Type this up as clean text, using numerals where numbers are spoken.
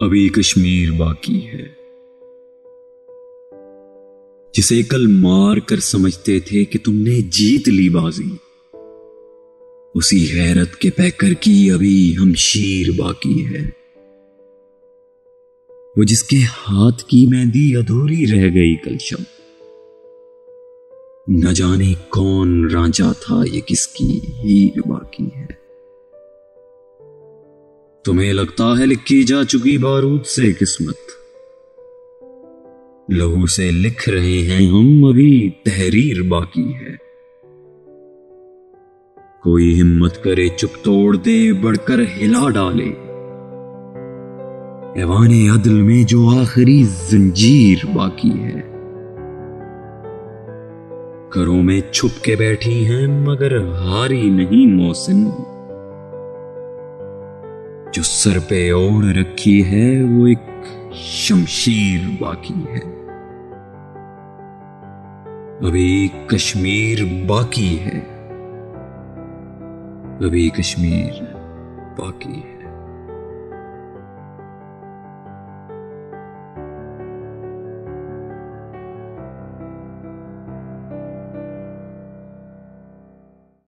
अभी कश्मीर बाकी है, जिसे कल मार कर समझते थे कि तुमने जीत ली बाजी, उसी गैरत के पैकर की अभी हमशीर बाकी है। वो जिसके हाथ की मेहंदी अधूरी रह गई कल शब, न जाने कौन रांझा था ये किसकी हीर बाकी है। तुम्हें लगता है लिखी जा चुकी बारूद से किस्मत, लहू से लिख रहे हैं हम, अभी तहरीर बाकी है। कोई हिम्मत करे चुप तोड़ दे, बढ़कर हिला डाले ऐवाने अदल में जो आखिरी जंजीर बाकी है। घरों में छुप के बैठी हैं मगर हारी नहीं मौसम, जो सर पे ओढ़ रखी है वो एक शमशीर बाकी है। अभी कश्मीर बाकी है, अभी कश्मीर बाकी है।